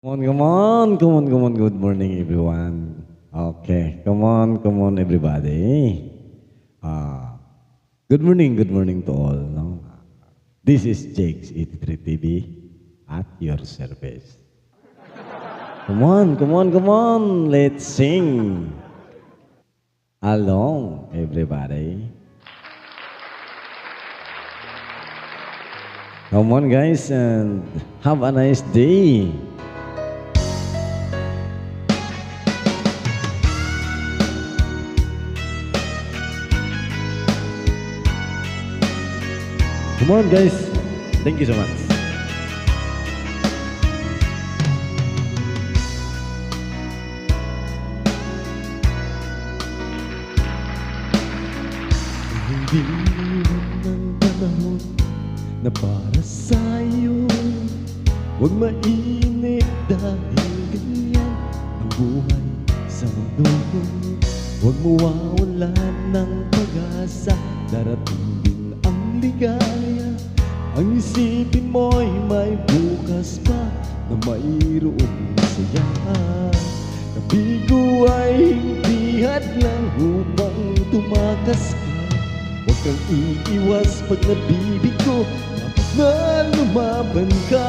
Come on, come on, come on. Good morning, everyone. Okay, come on, everybody. Ah, good morning to all. No? This is Jake's 83 TV at your service. Come on. Let's sing along, everybody. Come on, guys, and have a nice day. Come on, guys. Thank you so much. Hindi ng panahon na para sa'yo. Huwag mainit dahil ganyan ang buhay sa mundo. Huwag mawawalan ng pag-asa, darating din ang ligaya. Ang isipin mo'y may bukas pa na mayroong saya. Nabigo ay hindi hadlang upang tumakas ka. Huwag kang iiwas pag nabibigo, dapat na lumaban ka.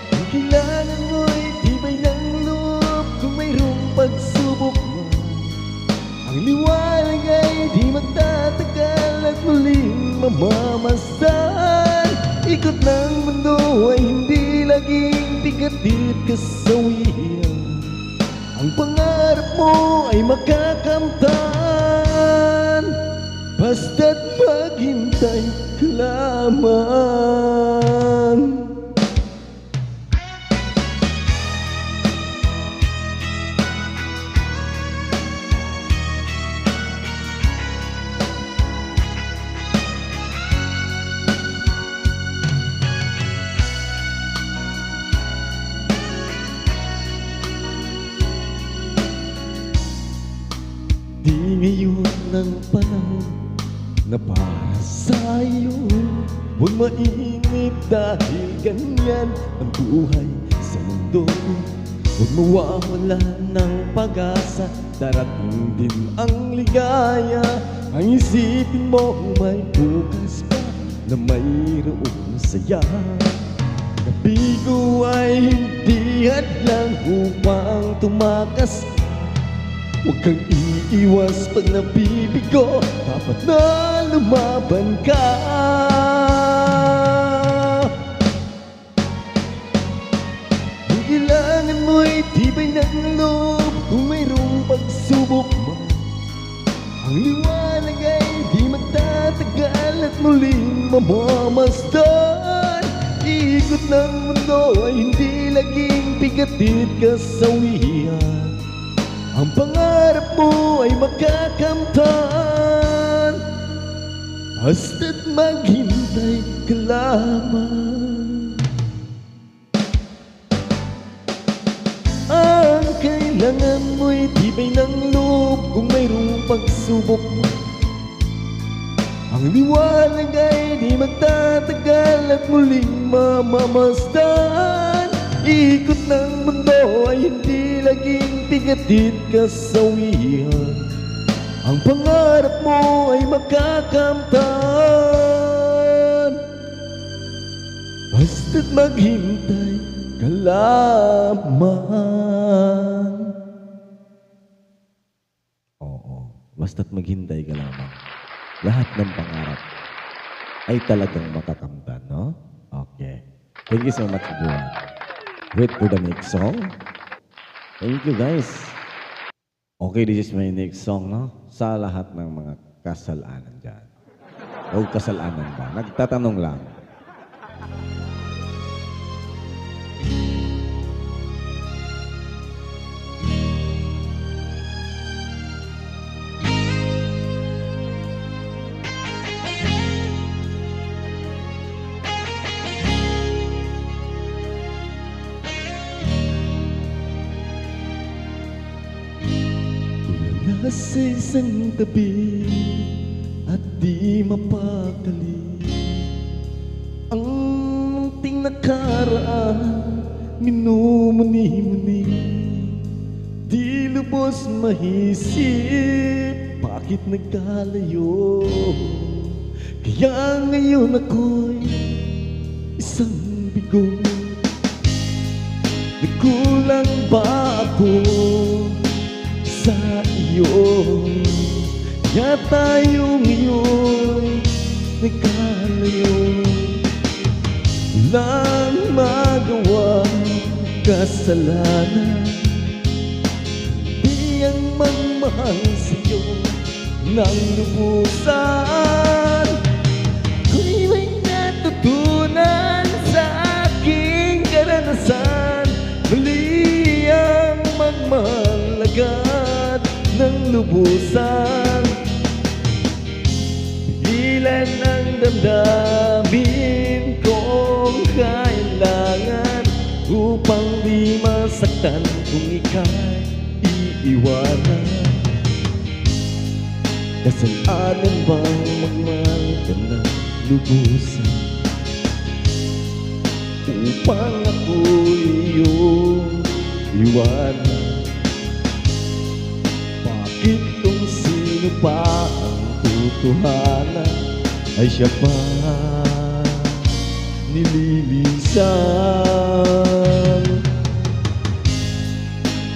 Ang kailangan mo'y tibay ng loob kung mayroong pagsubok mo. Ang liwanag ay di magtatagal at muling mamamasdan. Ikot ng mundo ay hindi laging bigatid kasawian. Ang pangarap mo ay makakamtan, basta't maghintay ka lamang. Di ngayon ng panahon na para sa'yo. Huwag mainit dahil ganyan ang buhay sa mundo. Huwag mawawala ng pag-asa, darating din ang ligaya. Ang isipin mo may bukas pa na mayroong saya. Nabigo ay hindi hadlang upang tumakas. Huwag kang iiwas pag nabibigo, dapat na lumaban ka. Ang kailangan mo'y tibay ng loob kung mayroong pagsubok mo. Ang liwanag ay di magtatagal at muling mamamasdan. Ikot ng mundo ay hindi laging bigatid kasawian. Ang pangarap mo ay makakamtan, basta't maghintay ka lamang. Ang kailangan mo'y tibay ng loob kung mayroong pagsubok mo. Ang liwanag ay di magtatagal at muling mamamasdan. Ikot ng mundo ay hindi laging bigatid kasawian. Ang pangarap mo ay makakamtan, basta't maghintay ka lamang. Oo, basta't maghintay ka lamang. Lahat ng pangarap ay talagang makakamtan, no? Okay. Thank you so much, everyone. Wait for the next song. Thank you, guys. Okay, this is my next song, no? Sa lahat ng mga kasalanan dyan. O kasalanan ba? Nagtatanong lang. Sa isang tabi at di mapakali, nakaraan minumuni-muni, di lubos mahisip, bakit nagkalayo? Kaya ngayon ako'y isang bigo. Nagkulang ba ako sa iyo? Kaya tayo ngayon nagkalayo. Walang magawang kasalanan, di ang magmahal sa'yo ng lubusan. Kung may natutunan sa aking karanasan, muli ang magmahal agad ng lubusan. Pigilan ang damdamin kong kailangan upang di masaktan kung ika'y iiwanan. Kasalanan bang magmahal ka ng lubusan upang ako'y iyong iwanan? Bakit kung sino pa ang totohanan ay siya pa nililisan?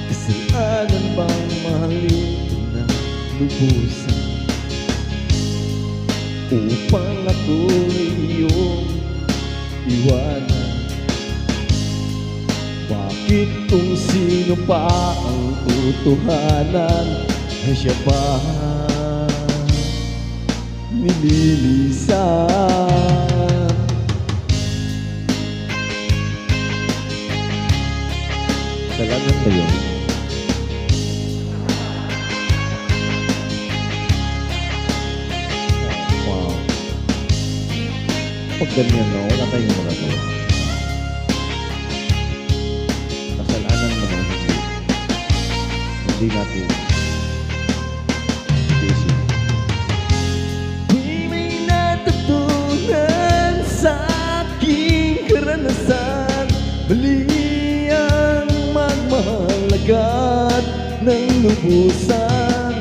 Kasalanan bang mahalin ka ng lubusan upang ako'y iyong iwanan? Bakit kung sino pa ang totohanan ay siya pa nililisan? Kasalanan ba yun? Wow. Pag ganyan, no, wala tayong magagawa. Kasalanan mo na hindi natin isip. Di may natutunan sa aking karanasan, mali ang magmahal agad ng lubusan.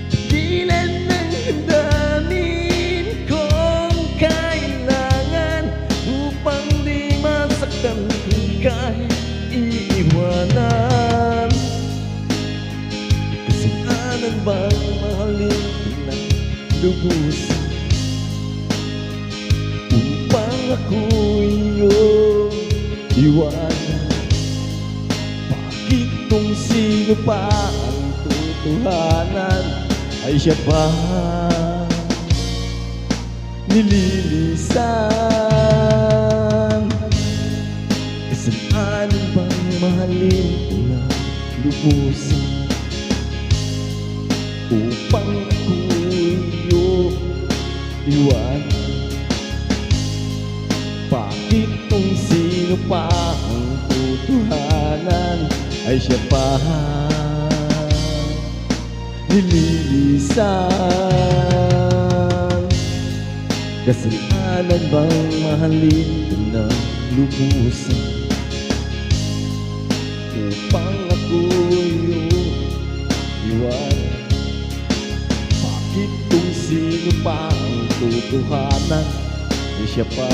Pigilan ng damdamin kong kailangan upang di masaktan kung kahit iiwanan. Kasalanan bang mahalin ka ng lubusan upang ako'y iyong iwanan? Bakit kung sino pa ang totohanan ay siya pa nililisan? Kasalanan bang mahalin ka ng lubusan upang ako'y iyong iwanan? Bakit kung sino pa ang totohanan ay siya pa nililisan? Kasalanan bang mahalin ka ng lubusan upang ako'y iyong iwanan? Bakit kung sino pa ang totohanan ay siya pa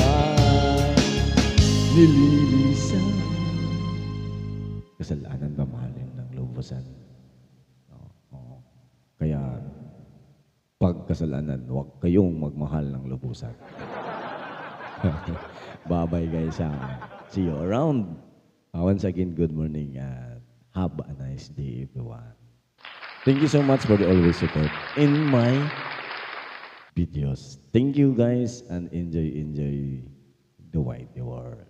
nililisan? Kasalanan ba mahalin ng lubusan? Oo. Kaya pag kasalanan, huwag kayong magmahal ng lubusan. Bye-bye guys. See you around. Once again, good morning and have a nice day everyone. Thank you so much for the always support in my videos. Thank you guys and enjoy the wide world.